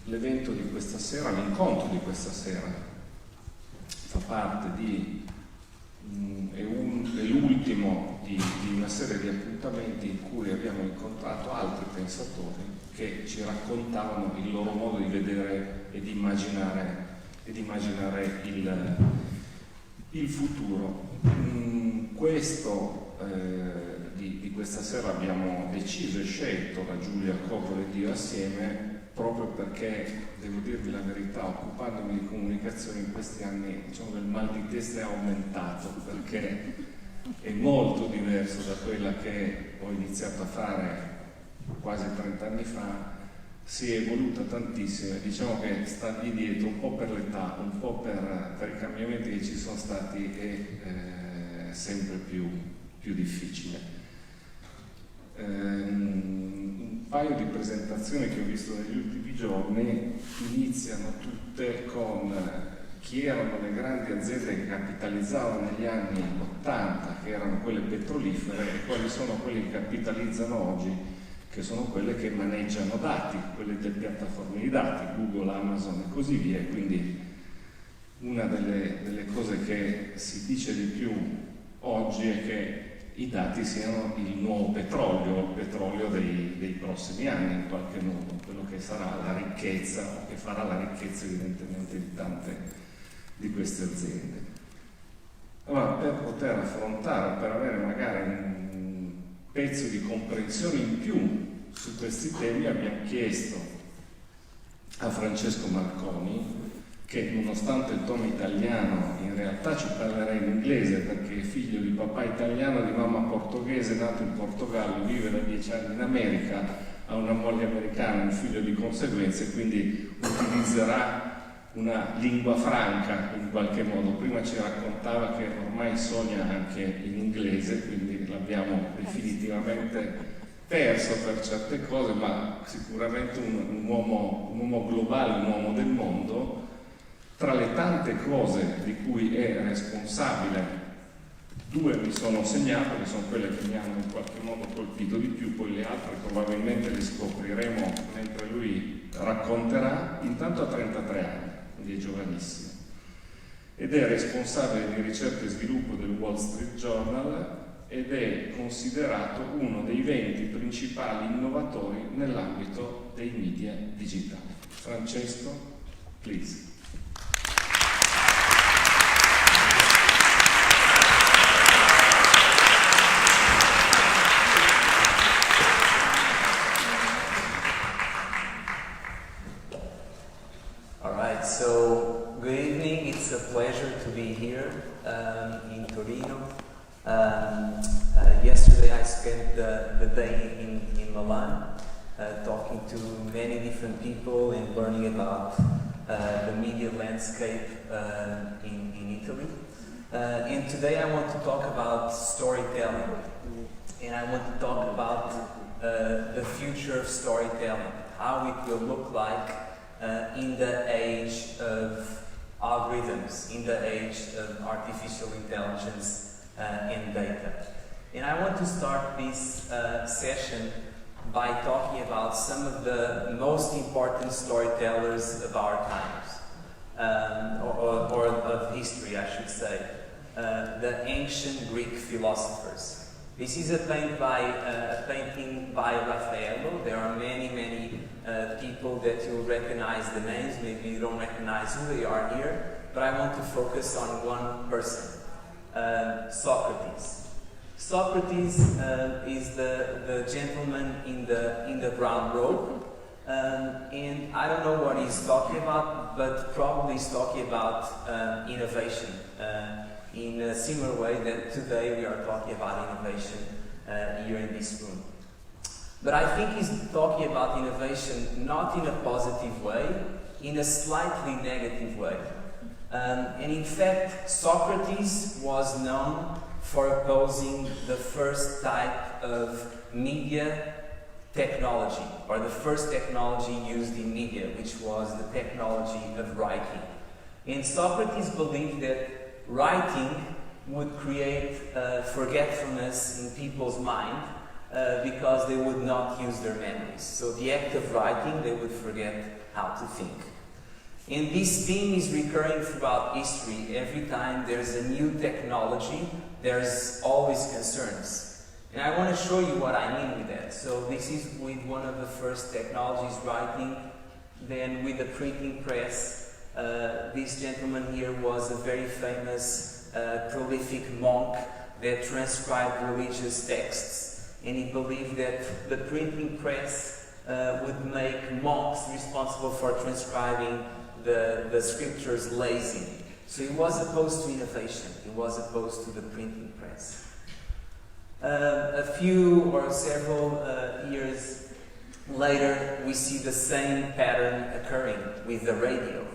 l'evento di questa sera, l'incontro di questa sera, fa parte è l'ultimo di una serie di appuntamenti in cui abbiamo incontrato altri pensatori che ci raccontavano il loro modo di vedere e di immaginare il futuro. Questo di questa sera abbiamo deciso e scelto, la Giulia Coppola ed io assieme, proprio perché, devo dirvi la verità, occupandomi di comunicazione in questi anni, diciamo che il mal di testa è aumentato, perché è molto diverso da quella che ho iniziato a fare quasi 30 anni fa, si è evoluta tantissimo e diciamo che stargli dietro un po' per l'età, un po' per i cambiamenti che ci sono stati è sempre più difficile. Un paio di presentazioni che ho visto negli ultimi giorni iniziano tutte con chi erano le grandi aziende che capitalizzavano negli anni 80, che erano quelle petrolifere, e quali sono quelle che capitalizzano oggi, che sono quelle che maneggiano dati, quelle delle piattaforme di dati, Google, Amazon e così via. Quindi una delle cose che si dice di più oggi è che i dati siano il nuovo petrolio, il petrolio dei prossimi anni in qualche modo, quello che sarà la ricchezza, o che farà la ricchezza evidentemente di tante di queste aziende. Allora, per poter affrontare, per avere magari un pezzo di comprensione in più su questi temi, abbiamo chiesto a Francesco Marconi, che nonostante il tono italiano in realtà ci parlerà in inglese, perché è figlio di papà italiano e di mamma portoghese, nato in Portogallo, vive da 10 anni in America, ha una moglie americana, un figlio di conseguenza, e quindi utilizzerà una lingua franca in qualche modo. Prima ci raccontava che ormai sogna anche in inglese, quindi l'abbiamo definitivamente perso per certe cose, ma sicuramente un uomo globale, un uomo del mondo. Tra le tante cose di cui è responsabile, 2 mi sono segnato, che sono quelle che mi hanno in qualche modo colpito di più, poi le altre probabilmente le scopriremo mentre lui racconterà. Intanto ha 33 anni, quindi è giovanissimo, ed è responsabile di ricerca e sviluppo del Wall Street Journal ed è considerato uno dei 20 principali innovatori nell'ambito dei media digitali. Francesco, please. So, good evening. It's a pleasure to be here in Torino. Yesterday I spent the day in Milan talking to many different people and learning about the media landscape in Italy. And today I want to talk about storytelling. And I want to talk about the future of storytelling, how it will look like in the age of algorithms, in the age of artificial intelligence and data. And I want to start this session by talking about some of the most important storytellers of our times, or of history, I should say, the ancient Greek philosophers. This is a painting by Raffaello. There are many people that you'll recognize the names, maybe you don't recognize who they are here, but I want to focus on one person, Socrates. Socrates is the gentleman in the brown robe, and I don't know what he's talking about, but probably he's talking about innovation in a similar way that today we are talking about innovation here in this room. But I think he's talking about innovation not in a positive way, in a slightly negative way. And in fact, Socrates was known for opposing the first type of media technology, or the first technology used in media, which was the technology of writing. And Socrates believed that writing would create forgetfulness in people's mind, because they would not use their memories. So the act of writing, they would forget how to think. And this theme is recurring throughout history. Every time there's a new technology, there's always concerns. And I want to show you what I mean with that. So this is with one of the first technologies, writing. Then with the printing press, this gentleman here was a very famous, prolific monk that transcribed religious texts. And he believed that the printing press would make monks responsible for transcribing the scriptures lazy. So he was opposed to innovation. He was opposed to the printing press. A few or several years later, we see the same pattern occurring with the radio.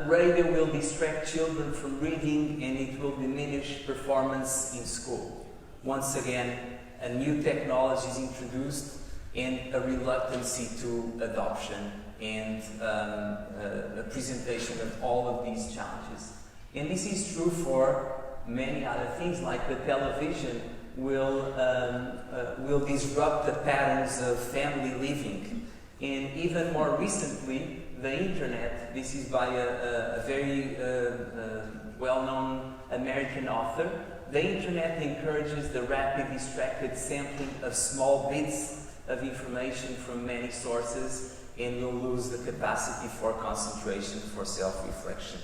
Radio will distract children from reading, and it will diminish performance in school. Once again, a new technology is introduced and a reluctancy to adoption and a presentation of all of these challenges. And this is true for many other things, like the television will disrupt the patterns of family living. And even more recently, the internet, this is by a very well-known American author. The internet encourages the rapid, distracted sampling of small bits of information from many sources, and will lose the capacity for concentration, for self-reflection.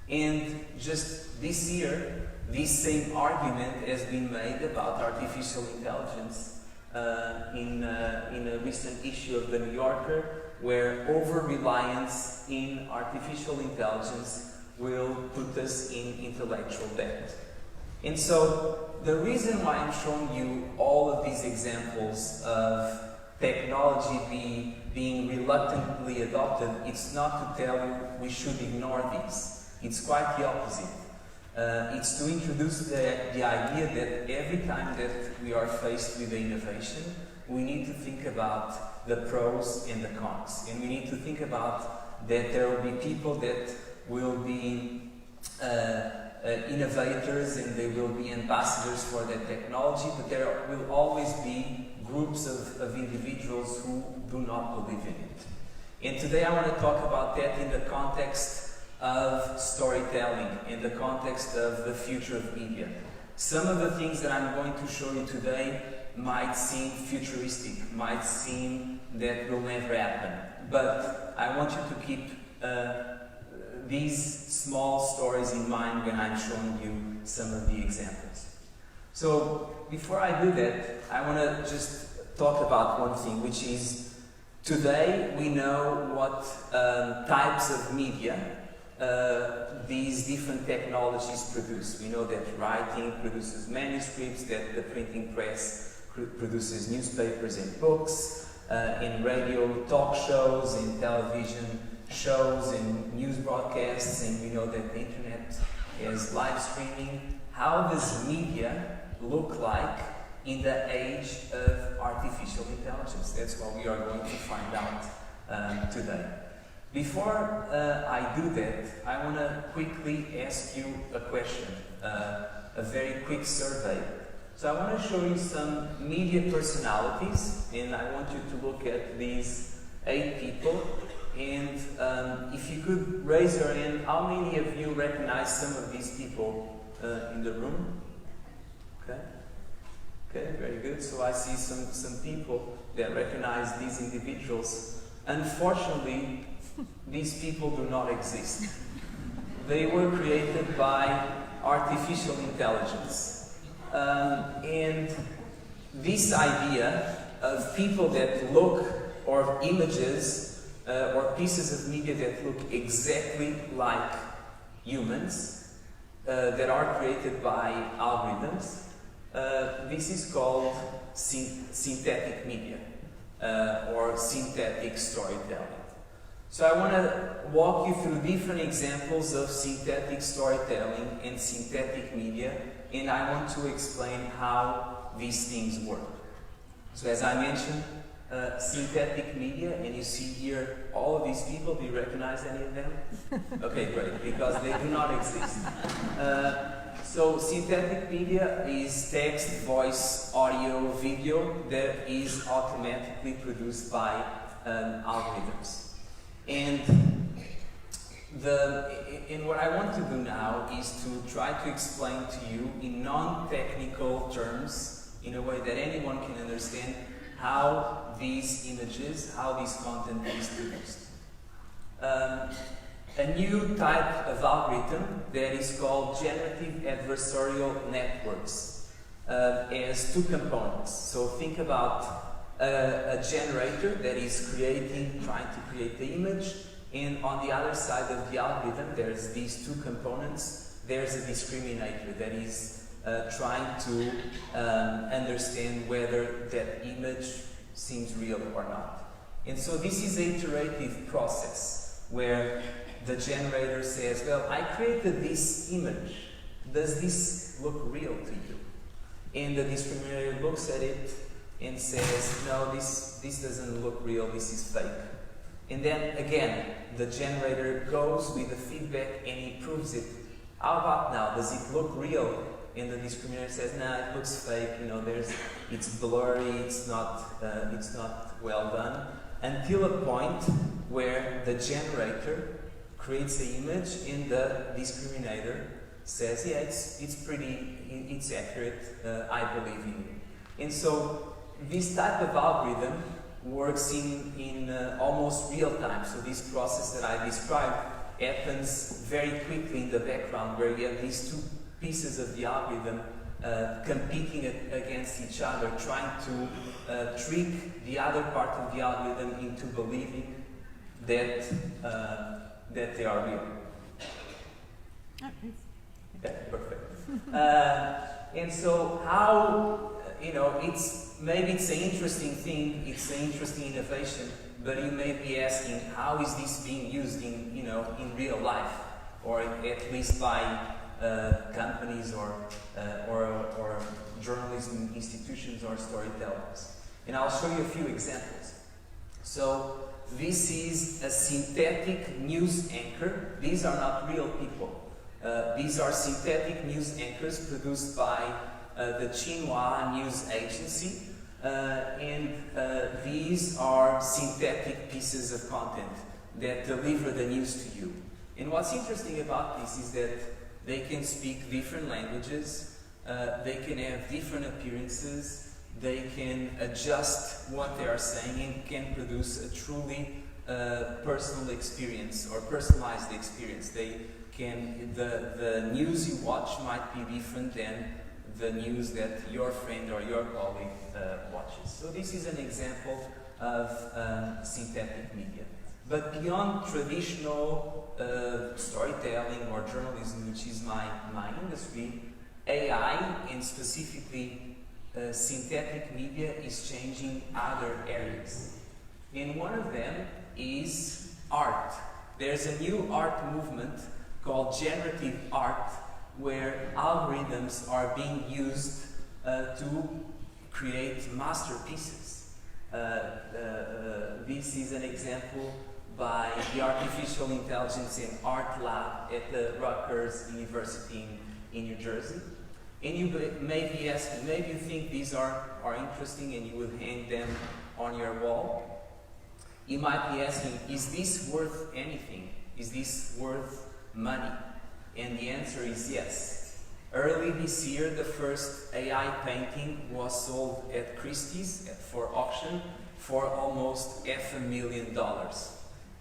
And just this year, this same argument has been made about artificial intelligence in a recent issue of The New Yorker, where over-reliance in artificial intelligence will put us in intellectual debt. And so, the reason why I'm showing you all of these examples of technology being reluctantly adopted, it's not to tell you we should ignore these. It's quite the opposite. It's to introduce the idea that every time that we are faced with the innovation, we need to think about the pros and the cons. And we need to think about that there will be people that will be innovators, and they will be ambassadors for that technology, but there will always be groups of individuals who do not believe in it. And today I want to talk about that in the context of storytelling, in the context of the future of media. Some of the things that I'm going to show you today might seem futuristic, might seem that will never happen, but I want you to keep these small stories in mind when I'm showing you some of the examples. So before I do that, I want to just talk about one thing, which is today we know what types of media these different technologies produce. We know that writing produces manuscripts, that the printing press produces newspapers and books, in radio talk shows, in television shows, and news broadcasts, and we know that the internet is live streaming. How does media look like in the age of artificial intelligence? That's what we are going to find out today. Before I do that, I want to quickly ask you a question, a very quick survey. So I want to show you some media personalities, and I want you to look at these 8 people. And if you could raise your hand, how many of you recognize some of these people in the room? Okay. Okay, very good. So I see some people that recognize these individuals. Unfortunately, these people do not exist. They were created by artificial intelligence. And this idea of people that look, or images, or pieces of media that look exactly like humans, that are created by algorithms, this is called synthetic media, or synthetic storytelling. So I want to walk you through different examples of synthetic storytelling and synthetic media, and I want to explain how these things work. So as I mentioned, synthetic media, and you see here all of these people. Do you recognize any of them? Okay, great, because they do not exist. So synthetic media is text, voice, audio, video that is automatically produced by algorithms. And what I want to do now is to try to explain to you in non-technical terms, in a way that anyone can understand, how these images, how this content is produced. A new type of algorithm that is called generative adversarial networks has two components. So think about a generator that is trying to create the image, and on the other side of the algorithm there's these two components. There's a discriminator that is trying to understand whether that image seems real or not. And so this is an iterative process where the generator says, well, I created this image. Does this look real to you? And the discriminator looks at it and says, no, this doesn't look real, this is fake. And then again, the generator goes with the feedback and he proves it. How about now? Does it look real? And the discriminator says, nah, it looks fake, it's blurry, it's not well done. Until a point where the generator creates the image and the discriminator says, yeah, it's accurate, I believe in you. And so this type of algorithm works in almost real time. So this process that I described happens very quickly in the background, where you have these two pieces of the algorithm competing against each other, trying to trick the other part of the algorithm into believing that they are real. Okay, perfect. And so how, maybe it's an interesting thing, it's an interesting innovation, but you may be asking, how is this being used in real life, or at least by companies or journalism institutions or storytellers? And I'll show you a few examples. So this is a synthetic news anchor. These are not real people. These are synthetic news anchors produced by the Xinhua news agency. And these are synthetic pieces of content that deliver the news to you. And what's interesting about this is that they can speak different languages, they can have different appearances, they can adjust what they are saying and can produce a truly personal experience or personalized experience. The news you watch might be different than the news that your friend or your colleague watches. So this is an example of synthetic media. But beyond traditional storytelling or journalism, which is my industry, AI, and specifically synthetic media, is changing other areas. And one of them is art. There's a new art movement called generative art, where algorithms are being used to create masterpieces. This is an example by the Artificial Intelligence and Art Lab at the Rutgers University in New Jersey. And you may be asking, maybe you think these are interesting and you will hang them on your wall. You might be asking, is this worth anything? Is this worth money? And the answer is yes. Early this year, the first AI painting was sold at Christie's for auction for almost $500,000.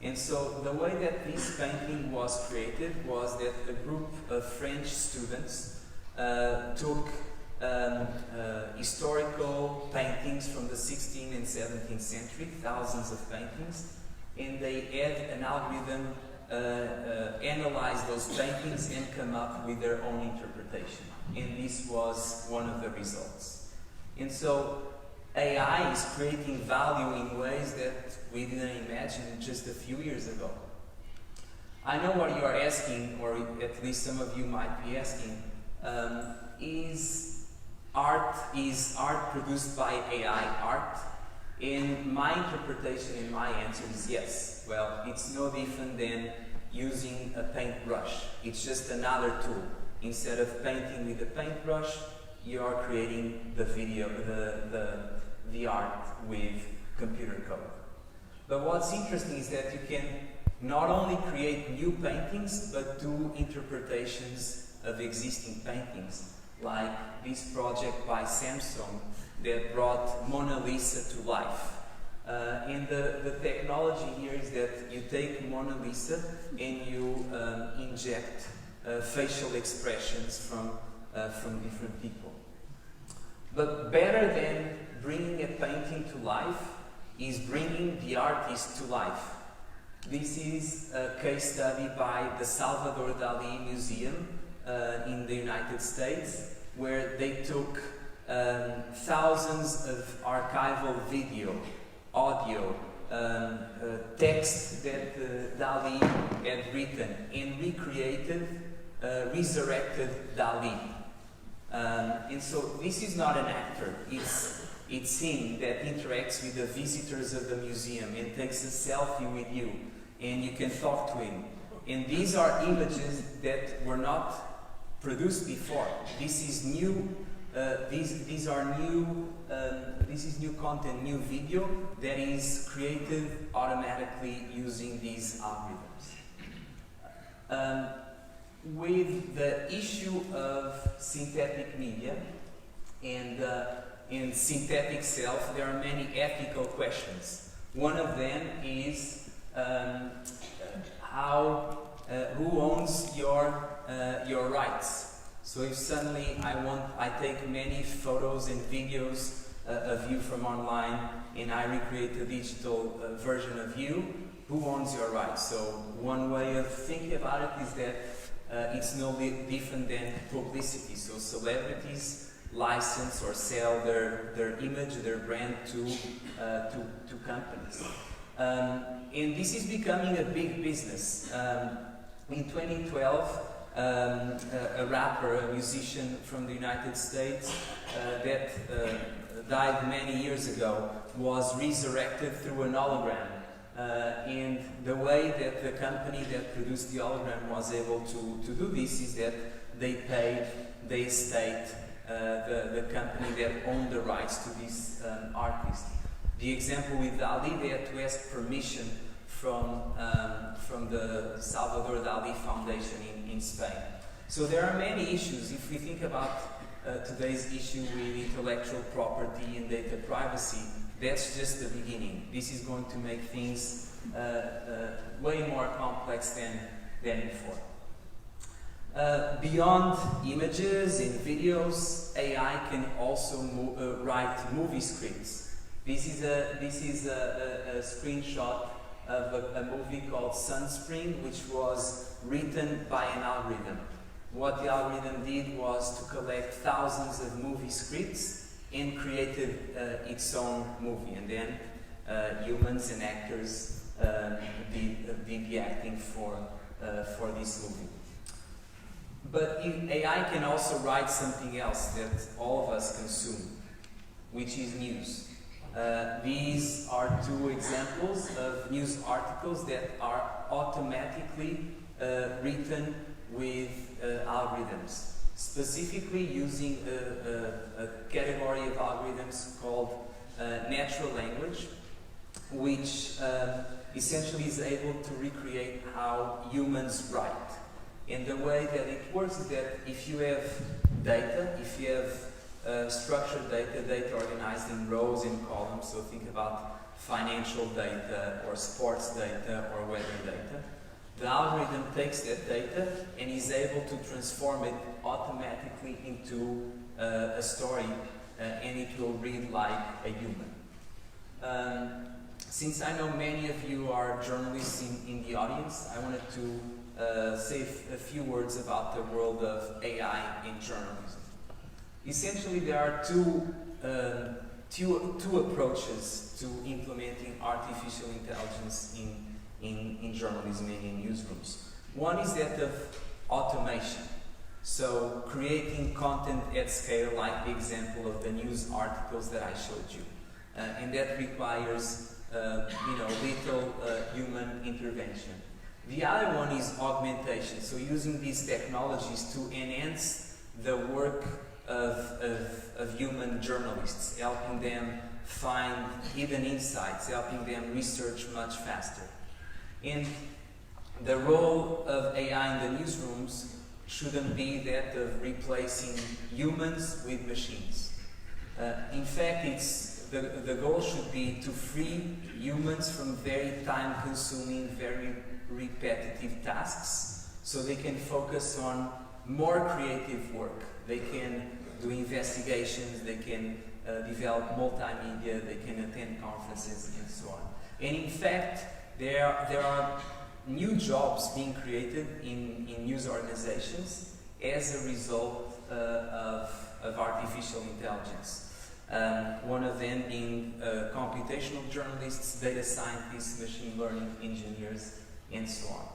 And so the way that this painting was created was that a group of French students took historical paintings from the 16th and 17th century, thousands of paintings, and they had an algorithm analyze those paintings and come up with their own interpretation. And this was one of the results. And so AI is creating value in ways that we didn't imagine just a few years ago. I know what you are asking, or at least some of you might be asking, is art produced by AI art? And my interpretation and my answer is yes. Well, it's no different than using a paintbrush. It's just another tool. Instead of painting with a paintbrush, you are creating the video, the art with computer code. But what's interesting is that you can not only create new paintings, but do interpretations of existing paintings, like this project by Samsung that brought Mona Lisa to life. And the technology here is that you take Mona Lisa and you inject facial expressions from different people. But better than bringing a painting to life is bringing the artist to life. This is a case study by the Salvador Dali Museum in the United States, where they took thousands of archival video, audio, text that Dali had written and recreated, resurrected Dali. And so this is not an actor, it's him that interacts with the visitors of the museum and takes a selfie with you, and you can talk to him. And these are images that were not produced before. This is new. These are new. This is new content, new video that is created automatically using these algorithms. With the issue of synthetic media and synthetic self, there are many ethical questions. One of them is who owns your rights? So if suddenly I take many photos and videos of you from online and I recreate a digital version of you, who owns your rights? So one way of thinking about it is that it's no different than publicity. So celebrities license or sell their image, their brand to companies. And this is becoming a big business. In 2012, a rapper, a musician from the United States that died many years ago was resurrected through an hologram. And the way that the company that produced the hologram was able to do this is that they paid the estate, the company that owned the rights to this artist. The example with Dali, they had to ask permission from the Salvador Dali Foundation in Spain. So there are many issues. If we think about today's issue with intellectual property and data privacy, that's just the beginning. This is going to make things way more complex than before. Beyond images and videos, AI can also write movie scripts. This is a screenshot of a movie called Sunspring, which was written by an algorithm. What the algorithm did was to collect thousands of movie scripts and created its own movie, and then humans and actors did the acting for this movie. But AI can also write something else that all of us consume, which is news. These are two examples of news articles that are automatically written with algorithms, specifically using a category of algorithms called natural language, which essentially is able to recreate how humans write. And the way that it works is that if you have data, if you have structured data organized in rows and columns, so think about financial data or sports data or weather data, the algorithm takes that data and is able to transform it automatically into a story, and it will read like a human. Since I know many of you are journalists in the audience, I wanted to say a few words about the world of AI in journalism. Essentially, there are two approaches to implementing artificial intelligence in journalism and in newsrooms. One is that of automation. So creating content at scale, like the example of the news articles that I showed you. And that requires little human intervention. The other one is augmentation, so using these technologies to enhance the work of human journalists, helping them find hidden insights, helping them research much faster. And the role of AI in the newsrooms shouldn't be that of replacing humans with machines. In fact, the goal should be to free humans from very time-consuming, very repetitive tasks, so they can focus on more creative work. They can do investigations, they can develop multimedia, they can attend conferences, and so on. And in fact, there are new jobs being created in news organizations as a result of artificial intelligence. One of them being computational journalists, data scientists, machine learning engineers, and so on.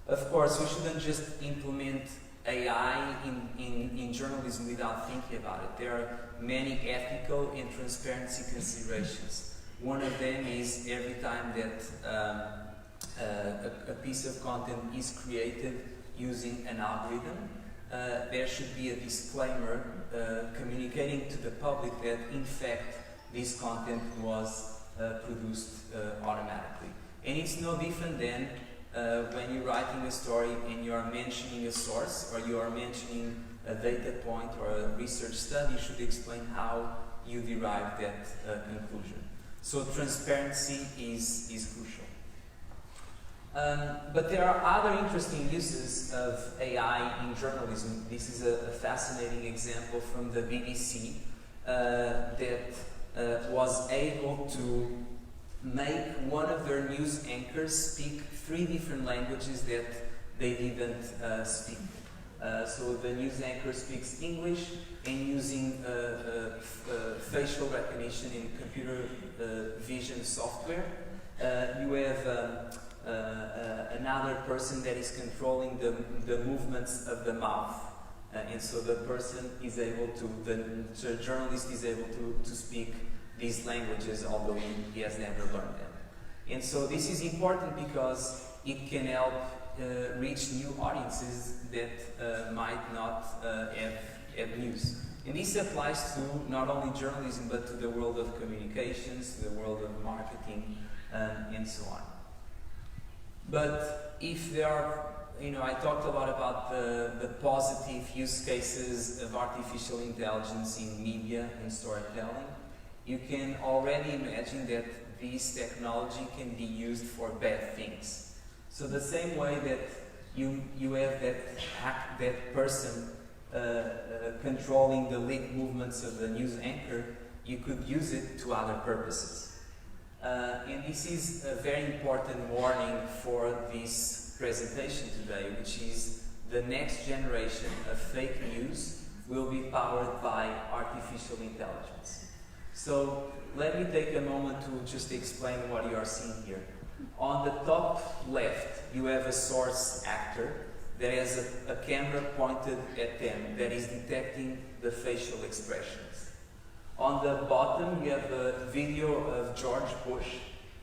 Of course, we shouldn't just implement AI in journalism without thinking about it. There are many ethical and transparency considerations. One of them is every time that a piece of content is created using an algorithm, there should be a disclaimer communicating to the public that in fact this content was produced automatically. And it's no different than when you're writing a story and you are mentioning a source, or you are mentioning a data point or a research study, you should explain how you derived that conclusion. So transparency is crucial. But there are other interesting uses of AI in journalism. This is a fascinating example from the BBC that was able to make one of their news anchors speak 3 different languages that they didn't speak. So the news anchor speaks English, and using facial recognition in computer vision software, you have another person that is controlling the movements of the mouth. And so the person is able to, the journalist is able to speak these languages, although he has never learned them. And so this is important because it can help reach new audiences that might not have news. And this applies to not only journalism, but to the world of communications, to the world of marketing, and so on. But if there are, I talked a lot about the positive use cases of artificial intelligence in media and storytelling. You can already imagine that this technology can be used for bad things. So the same way that you have that person controlling the leg movements of the news anchor, you could use it to other purposes. And this is a very important warning for this presentation today, which is the next generation of fake news will be powered by artificial intelligence. So let me take a moment to just explain what you are seeing here. On the top left, you have a source actor that has a camera pointed at them that is detecting the facial expressions. On the bottom, you have a video of George Bush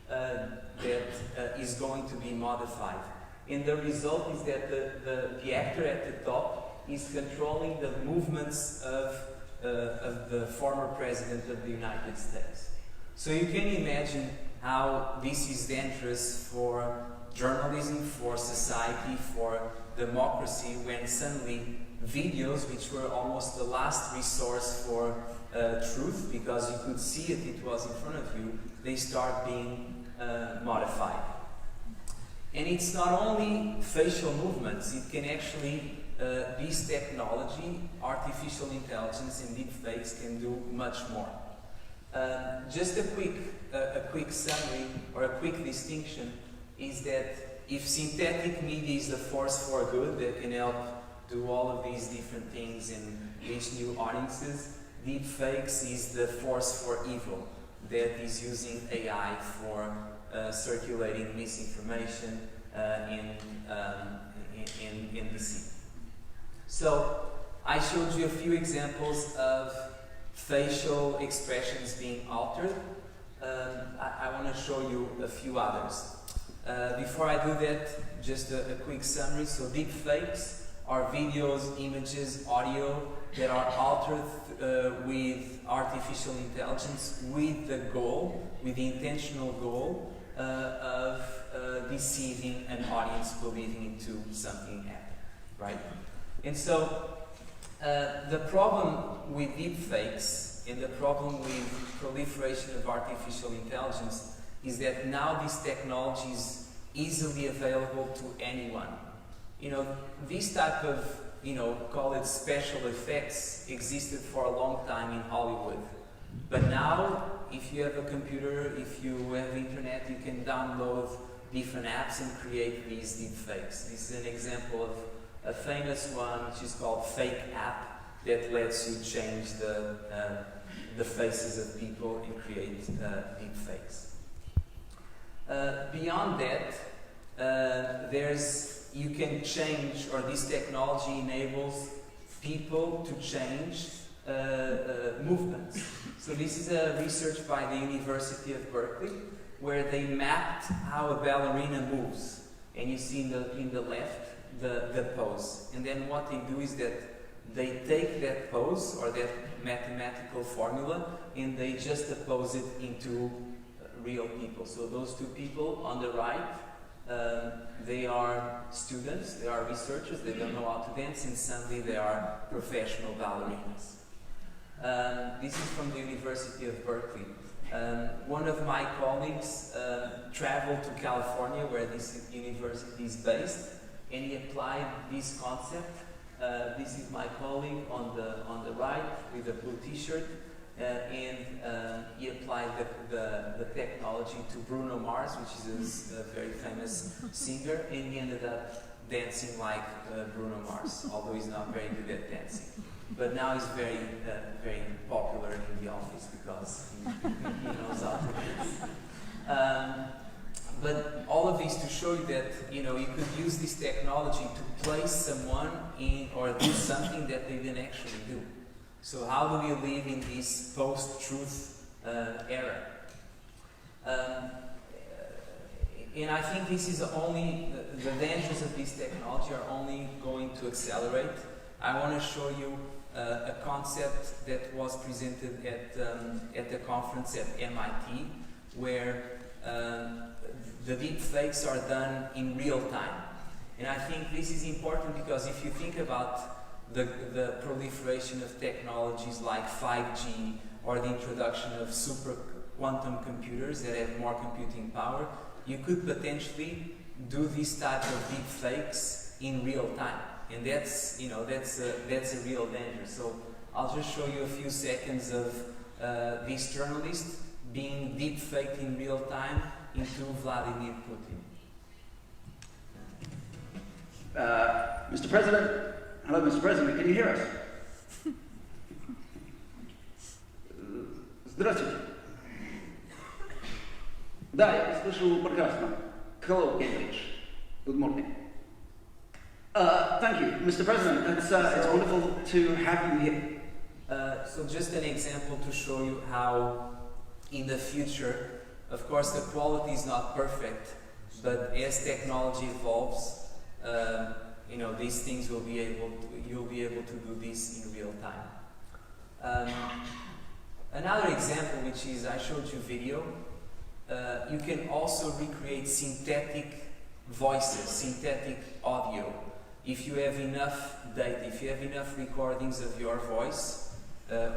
that is going to be modified. And the result is that the actor at the top is controlling the movements of the former president of the United States. So you can imagine how this is dangerous for journalism, for society, for democracy, when suddenly videos, which were almost the last resource for truth, because you could see it, it was in front of you, they start being modified. And it's not only facial movements, it can actually, this technology, artificial intelligence and deepfakes can do much more. Just a quick summary or a quick distinction is that if synthetic media is the force for good that can help do all of these different things and reach new audiences, deepfakes is the force for evil that is using AI for circulating misinformation and deceit. So I showed you a few examples of facial expressions being altered. I want to show you a few others. Before I do that, just a quick summary. So deep fakes are videos, images, audio that are altered with artificial intelligence with the goal, with the intentional goal of deceiving an audience believing into something happened, right? And so the problem with deepfakes and the problem with proliferation of artificial intelligence is that now this technology is easily available to anyone. You know, this type of, call it special effects existed for a long time in Hollywood. But now, if you have a computer, if you have internet, you can download different apps and create these deepfakes. This is an example of a famous one, which is called Fake App, that lets you change the faces of people and create deepfakes. Beyond that, you can change, or this technology enables people to change movements. So this is a research by the University of Berkeley, where they mapped how a ballerina moves. And you see in the left the pose. And then what they do is that they take that pose, or that mathematical formula, and they just oppose it into real people. So those two people on the right, they are students, they are researchers, they don't know how to dance, and suddenly they are professional ballerinas. This is from the University of Berkeley. One of my colleagues traveled to California, where this university is based, and he applied this concept. This is my colleague on the right with a blue t-shirt, and he applied the technology to Bruno Mars, which is a very famous singer, and he ended up dancing like Bruno Mars, although he's not very good at dancing. But now he's very popular in the office because he knows how to dance. But all of these to show you that you could use this technology to place someone in or do something that they didn't actually do. So how do we live in this post-truth era? And I think this is only the dangers of this technology are only going to accelerate. I want to show you a concept that was presented at the conference at MIT, where the deep fakes are done in real time. And I think this is important because if you think about the proliferation of technologies like 5G or the introduction of super quantum computers that have more computing power, you could potentially do this type of deep fakes in real time. And that's a real danger. So I'll just show you a few seconds of this journalist being deep faked in real time into Vladimir Putin. Mr. President, hello, Mr. President, can you hear us? Здравствуйте. Да, я слышу прекрасно. Hello, Cambridge. Good morning. Thank you, Mr. President. It's wonderful to have you here. So just an example to show you how in the future, of course, the quality is not perfect, but as technology evolves, these things you'll be able to do this in real time. Another example, which is I showed you video. You can also recreate synthetic voices, synthetic audio. If you have enough data, if you have enough recordings of your voice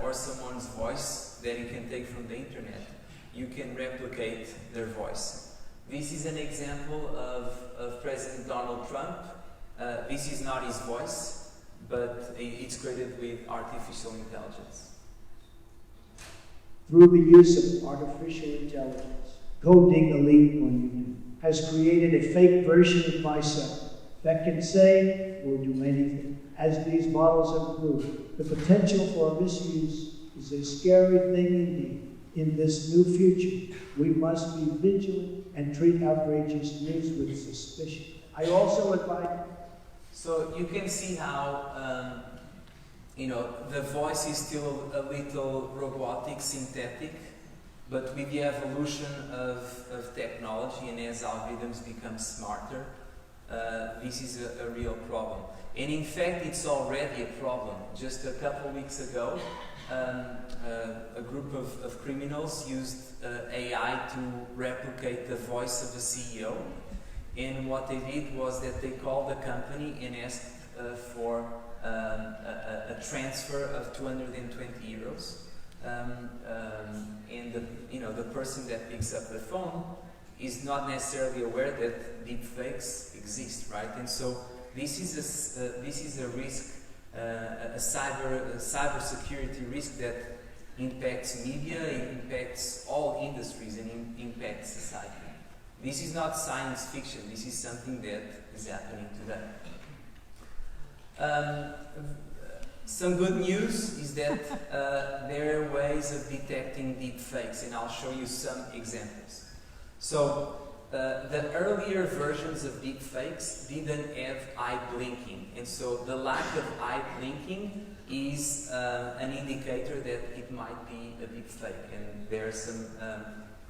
or someone's voice that you can take from the internet, you can replicate their voice. This is an example of President Donald Trump. This is not his voice, but it's created with artificial intelligence. Through the use of artificial intelligence, Coding Elite on YouTube has created a fake version of myself that can say or do anything. As these models have proved, the potential for misuse is a scary thing indeed. In this new future, we must be vigilant and treat outrageous news with suspicion. I also advise. So you can see how the voice is still a little robotic, synthetic, But with the evolution of technology and as algorithms become smarter, this is a real problem. And in fact, it's already a problem. Just a couple weeks ago, a group of criminals used AI to replicate the voice of a CEO. And what they did was that they called the company and asked for a transfer of 220 euros. And the person that picks up the phone is not necessarily aware that deepfakes exist, right? And so this is a risk, a cyber security risk that impacts media, it impacts all industries, and impacts society. This is not science fiction. This is something that is happening today. Some good news is that there are ways of detecting deepfakes, and I'll show you some examples. So, the earlier versions of deepfakes didn't have eye blinking, and so the lack of eye blinking is an indicator that it might be a deepfake. And there are some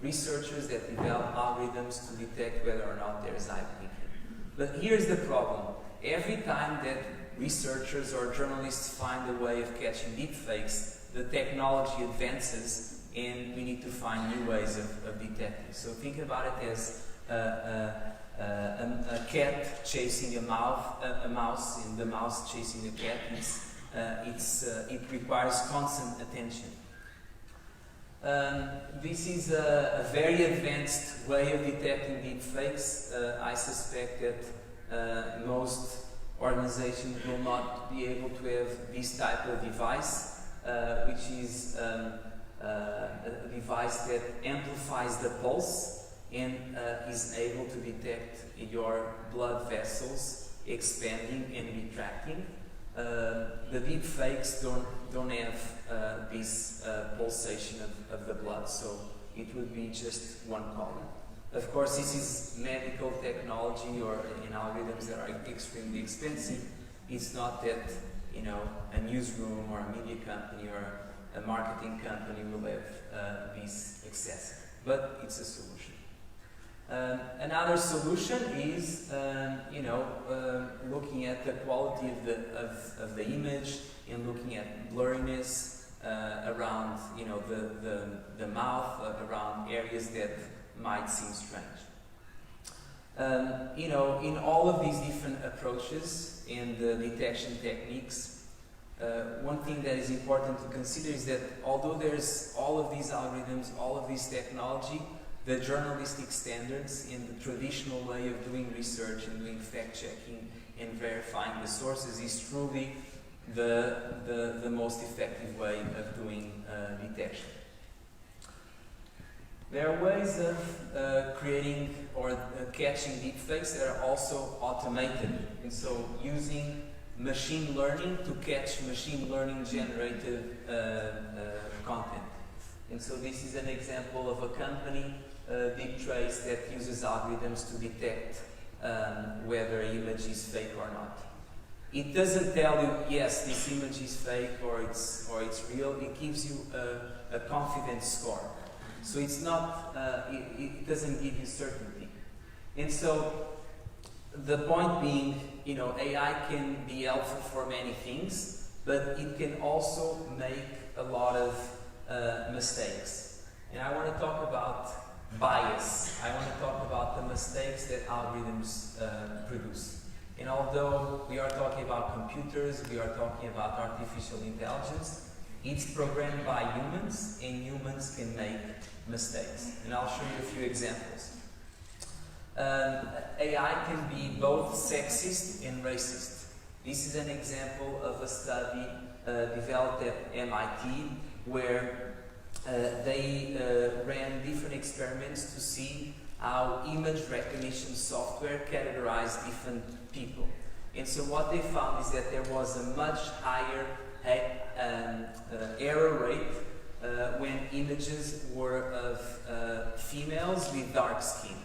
researchers that develop algorithms to detect whether or not there is eye blinking. But here's the problem. Every time that researchers or journalists find a way of catching deepfakes, the technology advances and we need to find new ways of detecting. So think about it as a cat chasing a mouse, and the mouse chasing a cat. It requires constant attention. This is a very advanced way of detecting deepfakes. I suspect that most organizations will not be able to have this type of device, which is a device that amplifies the pulse and is able to detect your blood vessels expanding and retracting. The deep fakes don't have this pulsation of the blood, so it would be just one column. Of course, this is medical technology or in algorithms that are extremely expensive. It's not that a newsroom or a media company or a marketing company will have this access, but it's a solution. Another solution is, looking at the quality of the image and looking at blurriness around, the mouth, around areas that might seem strange. In all of these different approaches and the detection techniques, one thing that is important to consider is that although there's all of these algorithms, all of this technology, the journalistic standards in the traditional way of doing research and doing fact-checking and verifying the sources is truly the most effective way of doing detection. There are ways of creating or catching deepfakes that are also automated, and so using machine learning to catch machine learning generated content. And so this is an example of a company, DeepTrace, that uses algorithms to detect whether an image is fake or not. It doesn't tell you, yes, this image is fake or it's real. It gives you a confidence score. So it's not, it doesn't give you certainty. And so the point being, AI can be helpful for many things, but it can also make a lot of mistakes. And I want to talk about bias. I want to talk about the mistakes that algorithms produce. And although we are talking about computers, we are talking about artificial intelligence, it's programmed by humans, and humans can make mistakes. And I'll show you a few examples. AI can be both sexist and racist. This is an example of a study developed at MIT where they ran different experiments to see how image recognition software categorized different people. And so what they found is that there was a much higher error rate when images were of females with dark skin.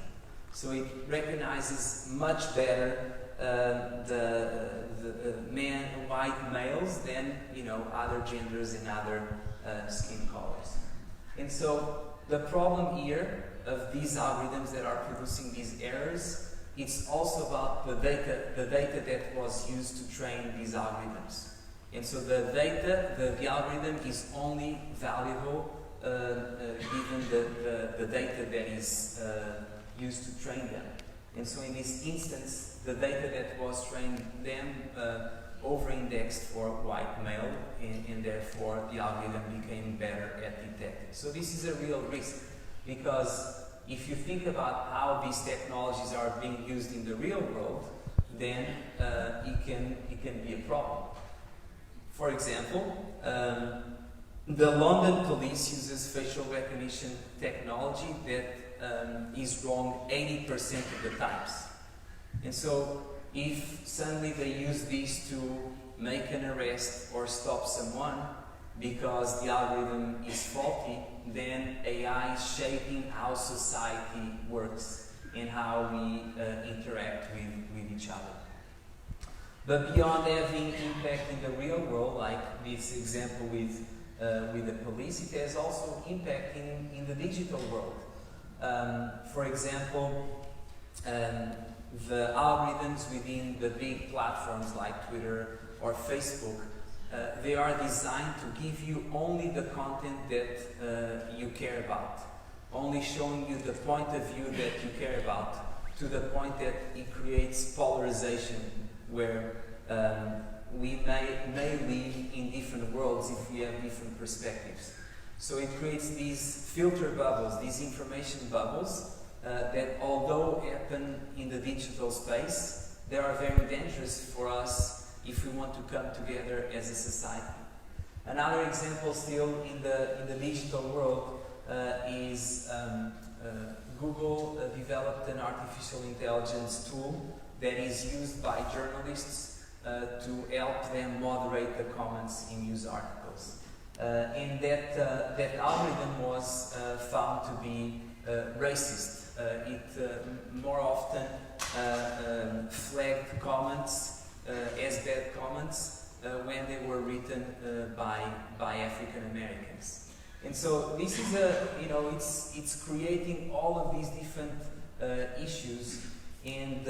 So it recognizes much better the white males than other genders and other skin colors. And so the problem here of these algorithms that are producing these errors, it's also about the data that was used to train these algorithms. And so the data, the algorithm is only valuable given the data that is used to train them. And so in this instance, the data that was trained them over-indexed for white male, and therefore the algorithm became better at detecting. So this is a real risk, because if you think about how these technologies are being used in the real world, then it can be a problem. For example, the London police uses facial recognition technology that is wrong 80% of the times. And so if suddenly they use this to make an arrest or stop someone because the algorithm is faulty, then AI is shaping how society works and how we interact with each other. But beyond having impact in the real world, like this example with the police, it has also impact in the digital world. For example, the algorithms within the big platforms like Twitter or Facebook, they are designed to give you only the content that you care about, only showing you the point of view that you care about, to the point that it creates polarization, where we may live in different worlds if we have different perspectives. So it creates these filter bubbles, these information bubbles, that although happen in the digital space, they are very dangerous for us if we want to come together as a society. Another example still in the digital world is Google developed an artificial intelligence tool that is used by journalists to help them moderate the comments in news articles. And that algorithm was found to be racist. It more often flagged comments as bad comments when they were written by African Americans. And so this is it's creating all of these different issues, and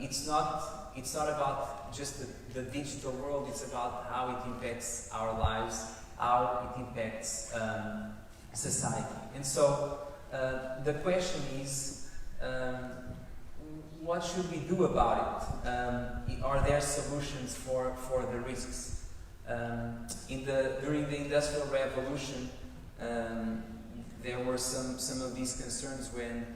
it's not about just the digital world. It's about how it impacts our lives, how it impacts society. And so the question is, what should we do about it? Are there solutions for the risks? During the Industrial Revolution, there were some of these concerns when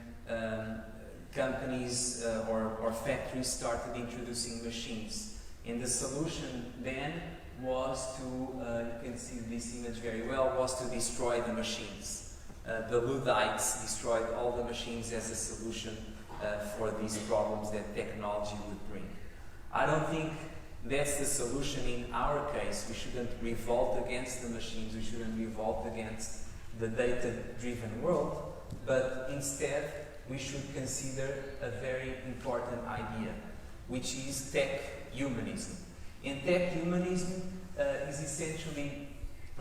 companies or factories started introducing machines. And the solution then was to, you can see this image very well, was to destroy the machines. The Luddites destroyed all the machines as a solution for these problems that technology would bring. I don't think that's the solution in our case. We shouldn't revolt against the machines, we shouldn't revolt against the data-driven world, but instead we should consider a very important idea, which is tech humanism. And tech humanism is essentially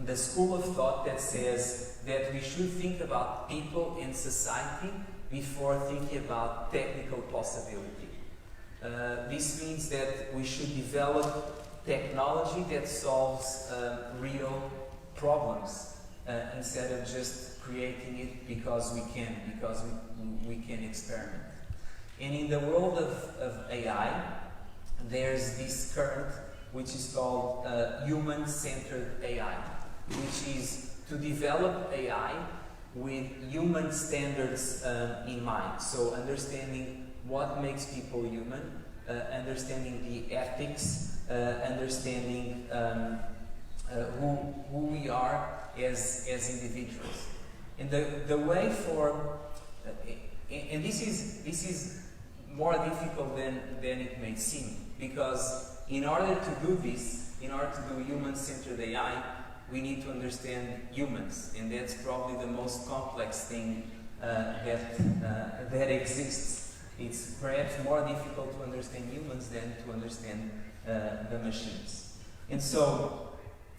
the school of thought that says that we should think about people and society before thinking about technical possibility. This means that we should develop technology that solves real problems instead of just creating it because we can experiment. And in the world of AI, there's this current which is called human-centered AI, which is to develop AI with human standards in mind. So understanding what makes people human, understanding the ethics, understanding who we are as individuals. And the way for and this is more difficult than it may seem, because in order to do this, in order to do human-centered AI, we need to understand humans, and that's probably the most complex thing that exists. It's perhaps more difficult to understand humans than to understand the machines. And so,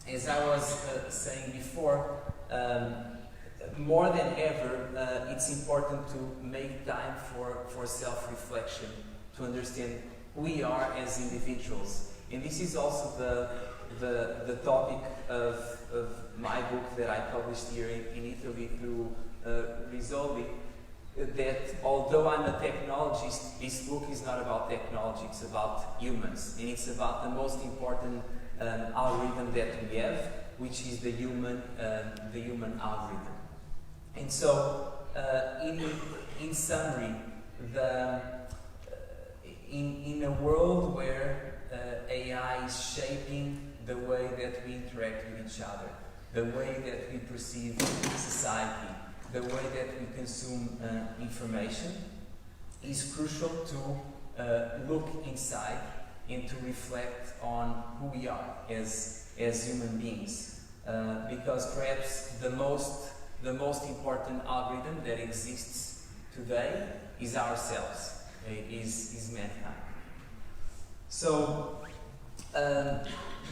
as I was saying before, more than ever, it's important to make time for self-reflection, to understand who we are as individuals. And this is also the topic of my book that I published here in Italy through Rizzoli, that although I'm a technologist, this book is not about technology, it's about humans. And it's about the most important algorithm that we have, which is the human algorithm. And so, in summary, in a world where AI is shaping the way that we interact with each other, the way that we perceive society, the way that we consume information, is crucial to look inside and to reflect on who we are as human beings, because perhaps the most important algorithm that exists today is ourselves, is mankind. So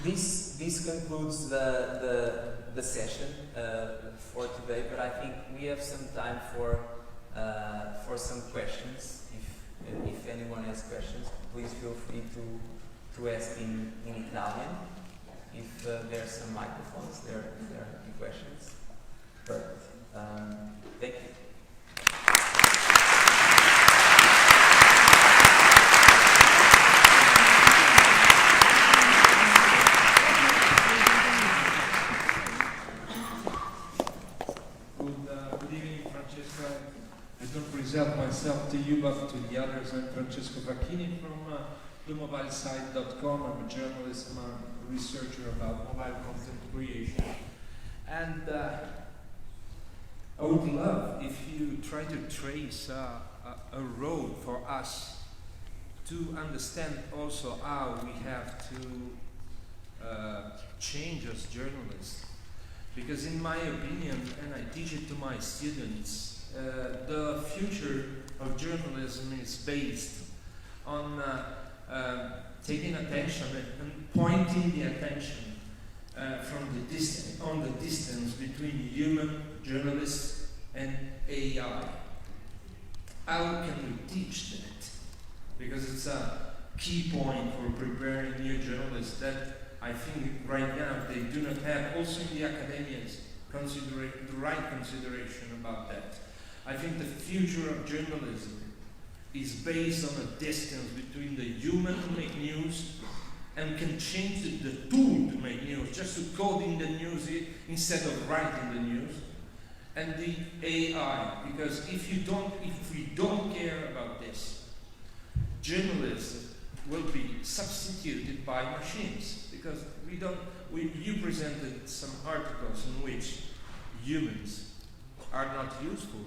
this concludes the session for today, but I think we have some time for some questions. If anyone has questions, please feel free to ask in Italian. If there are some microphones, there are any questions. Perfect. Thank you. Good evening, Francesco. I don't present myself to you, but to the others. I'm Francesco Marconi from themobile-site.com. I'm a journalist, I'm a researcher about mobile content creation. And I would love if you try to trace a road for us to understand also how we have to change as journalists. Because in my opinion, and I teach it to my students, the future of journalism is based on taking attention and pointing the attention on the distance between human journalists and AI. How can we teach that? Because it's a key point for preparing new journalists that I think right now they do not have, also in the academias, the right consideration about that. I think the future of journalism is based on a distance between the human who make news and can change the tool to make news, just to code in the news instead of writing the news, and the AI. Because if we don't care about this, journalism will be substituted by machines. Because you presented some articles in which humans are not useful,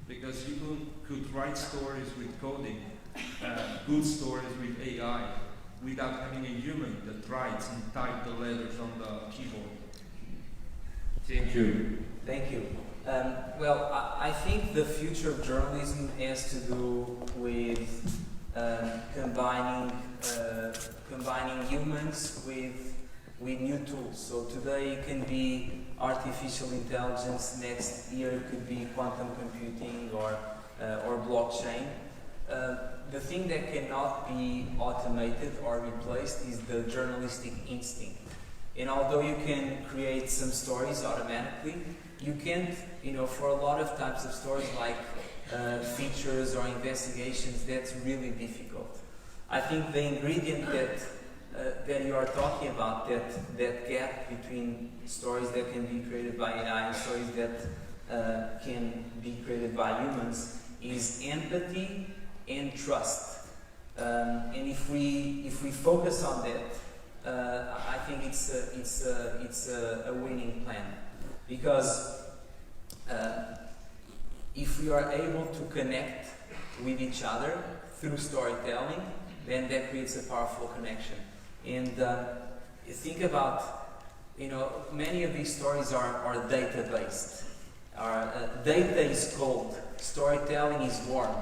because you could write stories with coding, good stories with AI, without having a human that writes and types the letters on the keyboard. Thank you. Thank you. Well, I think the future of journalism has to do with combining humans with new tools. So today it can be artificial intelligence, next year it could be quantum computing or blockchain. The thing that cannot be automated or replaced is the journalistic instinct. And although you can create some stories automatically, you can't, for a lot of types of stories like features or investigations, that's really difficult. I think the ingredient that you are talking about, that gap between stories that can be created by AI and stories that can be created by humans, is empathy and trust. And if we focus on that, I think it's a winning plan, because if we are able to connect with each other through storytelling, then that creates a powerful connection. And think about, many of these stories are data-based. Data is cold, storytelling is warm.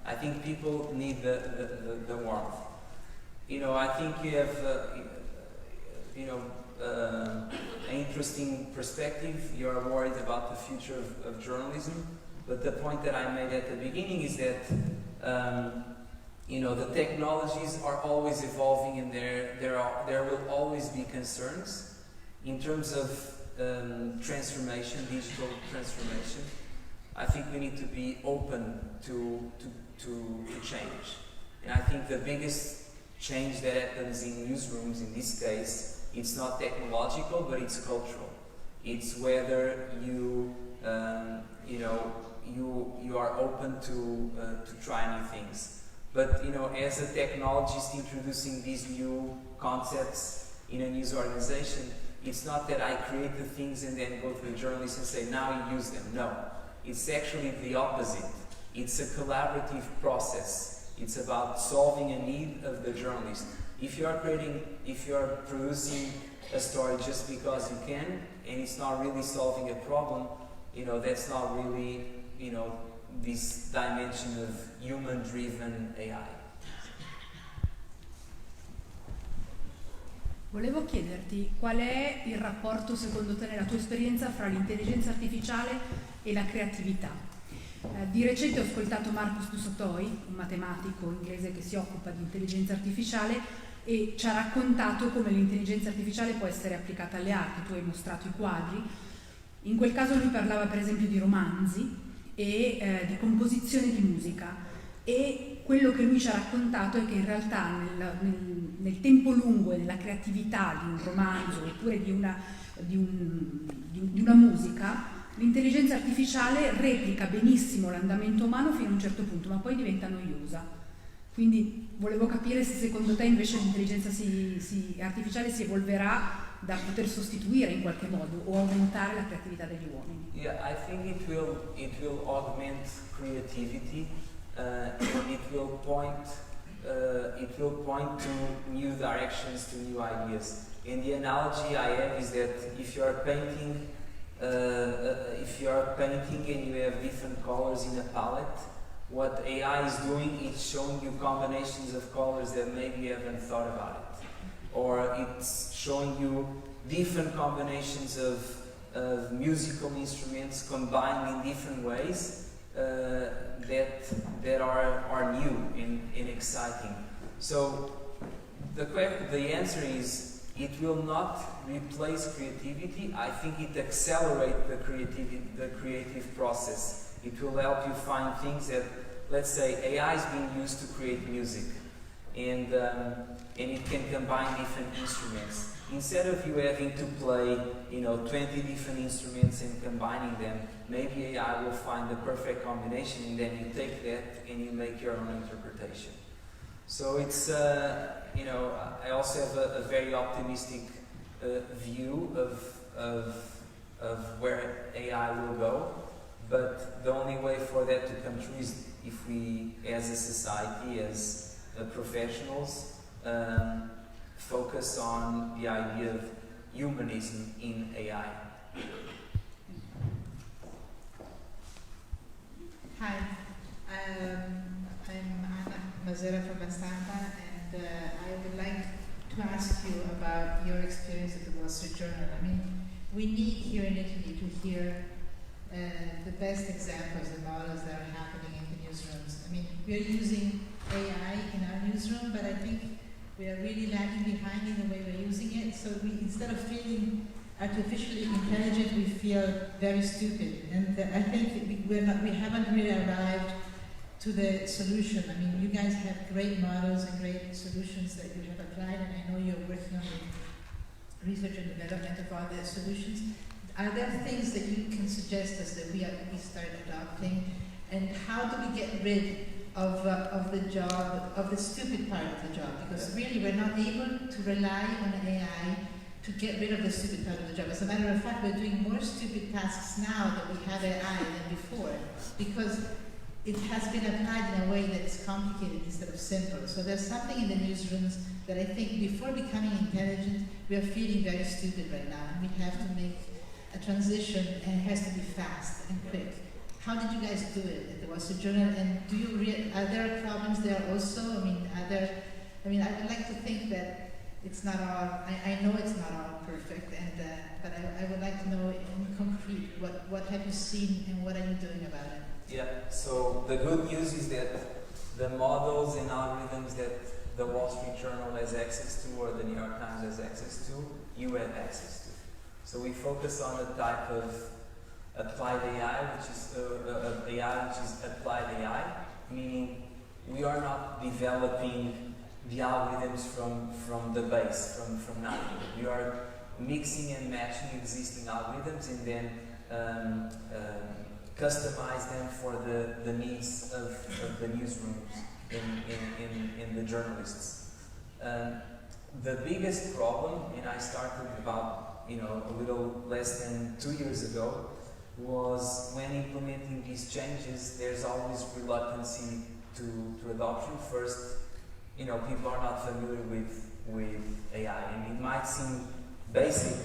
I think people need the warmth. I think you have, an interesting perspective. You are worried about the future of journalism, but the point that I made at the beginning is that the technologies are always evolving, and there will always be concerns in terms of transformation, digital transformation. I think we need to be open to change, and I think the biggest change that happens in newsrooms, in this case, it's not technological, but it's cultural. It's whether you are open to try new things. But as a technologist introducing these new concepts in a news organization, it's not that I create the things and then go to the journalist and say, now you use them. No, it's actually the opposite. It's a collaborative process. It's about solving a need of the journalist. If you are producing a story just because you can, and it's not really solving a problem, that's not really, this dimension of human-driven AI. Volevo chiederti qual è il rapporto, secondo te, nella tua esperienza, fra l'intelligenza artificiale e la creatività. Di recente ho ascoltato Marcus Busutoi, un matematico inglese che si occupa di intelligenza artificiale, e ci ha raccontato come l'intelligenza artificiale può essere applicata alle arti. Tu hai mostrato i quadri. In quel caso lui parlava per esempio di romanzi e di composizione di musica, e quello che lui ci ha raccontato è che in realtà nel tempo lungo e nella creatività di un romanzo oppure di una musica, l'intelligenza artificiale replica benissimo l'andamento umano fino a un certo punto, ma poi diventa noiosa. Quindi volevo capire se secondo te invece l'intelligenza artificiale si evolverà da poter sostituire in qualche modo o aumentare la creatività degli uomini. Yeah, I think it will augment creativity. It will point to new directions, to new ideas. And the analogy I have is that if you are painting and you have different colors in a palette, what AI is doing is showing you combinations of colors that maybe you haven't thought about it. Or it's showing you different combinations of musical instruments combined in different ways that are new and exciting. So the answer is, it will not replace creativity. I think it accelerates the creative process. It will help you find things that, let's say, AI is being used to create music, and it can combine different instruments. Instead of you having to play, 20 different instruments and combining them, maybe AI will find the perfect combination, and then you take that and you make your own interpretation. So it's, I also have a very optimistic view of where AI will go, but the only way for that to come true is if we, as a society, as professionals, focus on the idea of humanism in AI. Hi, I'm Anna Mazera from Stampa, and I would like to ask you about your experience at the Wall Street Journal. I mean, we need here in Italy to hear the best examples, the models that are happening in the newsrooms. I mean, we are using AI in our newsroom, but I think we are really lagging behind in the way we're using it. So we, instead of feeling artificially intelligent, we feel very stupid. And I think we haven't really arrived to the solution. I mean, you guys have great models and great solutions that you have applied, and I know you're working on the research and development of all the solutions. Are there things that you can suggest us that we start adopting? And how do we get rid of the job, of the stupid part of the job? Because really we're not able to rely on AI to get rid of the stupid part of the job. As a matter of fact, we're doing more stupid tasks now that we have AI than before, because it has been applied in a way that's complicated instead of simple. So there's something in the newsrooms that I think before becoming intelligent, we are feeling very stupid right now, and we have to make a transition, and it has to be fast and quick. How did you guys do it at the Wall Street Journal? And are there problems there also? I mean, I would like to think that it's not all, I know it's not all perfect, and but I would like to know in concrete, what have you seen and what are you doing about it? Yeah, so the good news is that the models and algorithms that the Wall Street Journal has access to or the New York Times has access to, you have access to. So we focus on the type of applied AI, which is applied AI, meaning we are not developing the algorithms from the base, from nothing. We are mixing and matching existing algorithms and then customize them for the needs of the newsrooms and the journalists. The biggest problem, and I started about a little less than 2 years ago, was when implementing these changes, there's always reluctancy to adoption. First, people are not familiar with AI, and it might seem basic,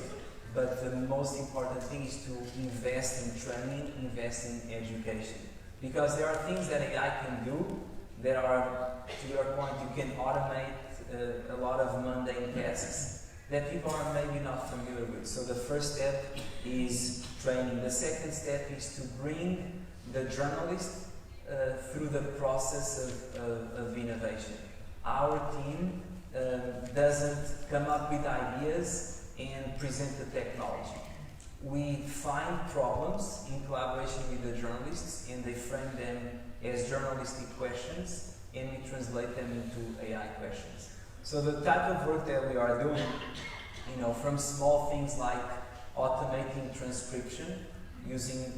but the most important thing is to invest in training, invest in education. Because there are things that AI can do that are, to your point, you can automate a lot of mundane tasks that people are maybe not familiar with. So the first step is training. The second step is to bring the journalist through the process of innovation. Our team doesn't come up with ideas and present the technology. We find problems in collaboration with the journalists, and they frame them as journalistic questions, and we translate them into AI questions. So the type of work that we are doing, from small things like automating transcription using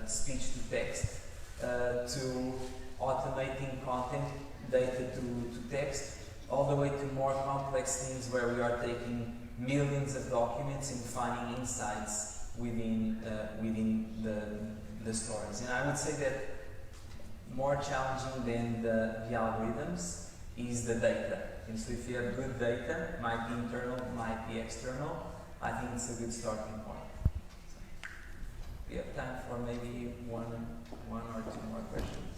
speech to text, to automating content data to text, all the way to more complex things where we are taking millions of documents and finding insights within the stories. And I would say that more challenging than the algorithms is the data. And so if you have good data, might be internal, might be external, I think it's a good starting point. So, we have time for maybe one or two more questions.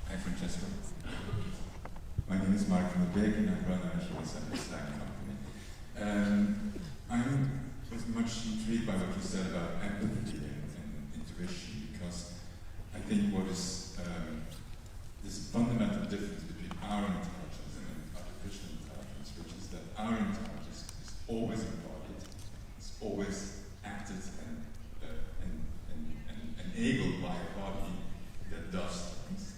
Hi, Francesco. My name is Mark from the Beek, and I run a human centered design company. I was much intrigued by what you said about empathy and intuition, because I think what is this fundamental difference between our intelligence and artificial intelligence, which is that our intelligence is always embodied, it's always acted and enabled by a body that does things,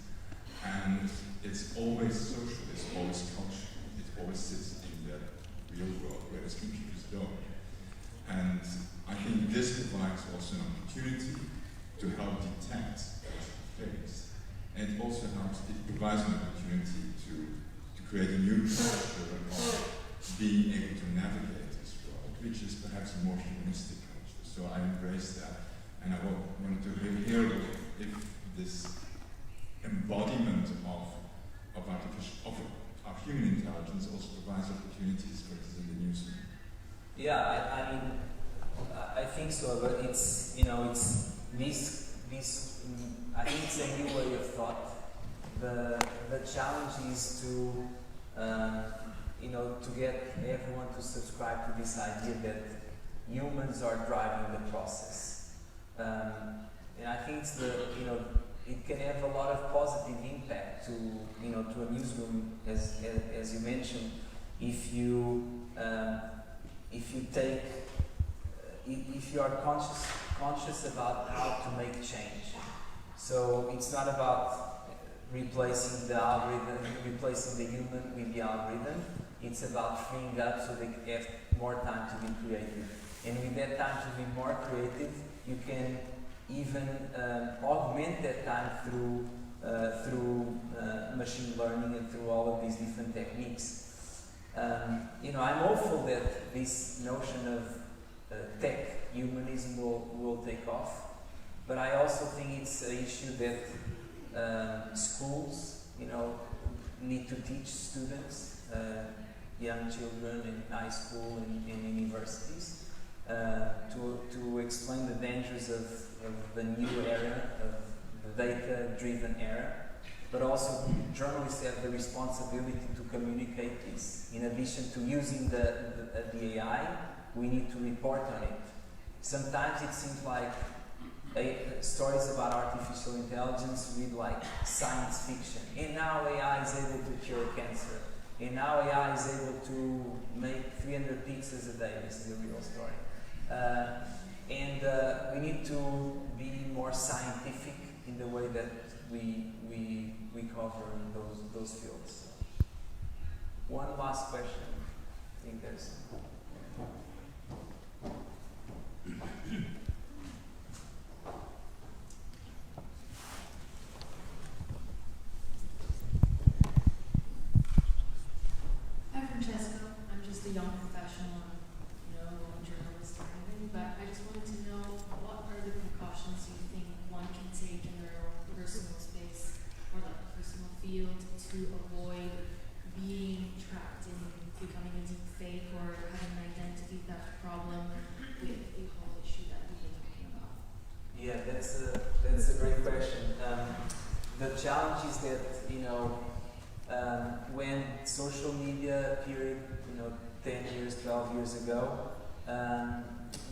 and it's always social, it's always cultural, it always sits in the real world, whereas computers don't. And I think this provides also an opportunity to help detect things. And it also provides an opportunity to create a new culture of being able to navigate this world, which is perhaps a more humanistic culture. So I embrace that. And I wanted to hear if this embodiment of human intelligence also provides opportunities for this in the newsroom. Yeah, I think so, but it's this I think it's a new way of thought. The challenge is to get everyone to subscribe to this idea that humans are driving the process, and I think it's it can have a lot of positive impact to a newsroom, as you mentioned, if you are conscious about how to make change. So it's not about replacing the algorithm, replacing the human with the algorithm. It's about freeing up so they have more time to be creative. And with that time to be more creative, you can even augment that time through machine learning and through all of these different techniques. I'm hopeful that this notion of tech humanism will take off, but I also think it's an issue that schools, need to teach students, young children in high school and in universities, to explain the dangers of the new era, of the data-driven era, but also journalists have the responsibility to communicate this. In addition to using the AI, we need to report on it. Sometimes it seems like stories about artificial intelligence read like science fiction. And now AI is able to cure cancer. And now AI is able to make 300 pizzas a day. This is a real story. And we need to be more scientific in the way that we cover those fields. One last question. I think there's. Hi, Francesco. I'm just a young professional, a journalist or anything, but I just wanted to know what are the precautions you think one can take in their own personal space or like personal field to avoid being trapped in becoming a deep fake or having an identity theft problem with the whole issue that we've been talking about? Yeah, that's a great question. The challenge is that when social media appeared 10 years, 12 years ago,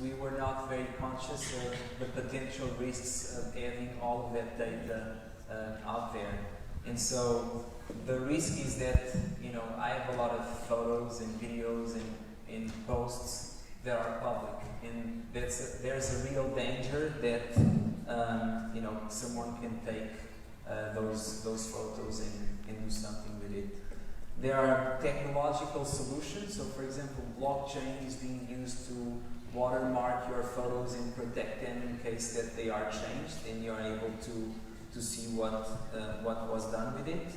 we were not very conscious of the potential risks of having all of that data out there. And so the risk is that I have a lot of photos and videos and posts that are public, and there's a real danger that someone can take those photos and do something with it. There are technological solutions. So, for example, blockchain is being used to watermark your photos and protect them in case that they are changed, and you're able to see what was done with it.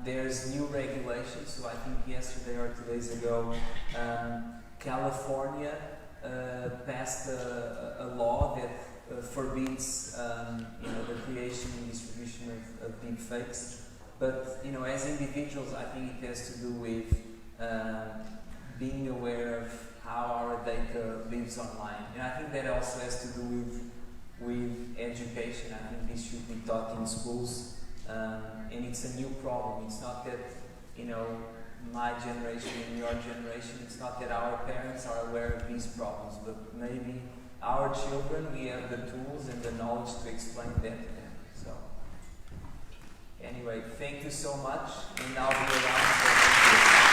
There's new regulations. So I think yesterday or 2 days ago, California passed a law that forbids the creation and distribution of deep fakes. But as individuals, I think it has to do with being aware of how our data lives online, and I think that also has to do with education. I think this should be taught in schools, and it's a new problem. It's not that my generation and your generation. It's not that our parents are aware of these problems, but maybe our children, we have the tools and the knowledge to explain that to them. So, anyway, thank you so much, and I'll be around.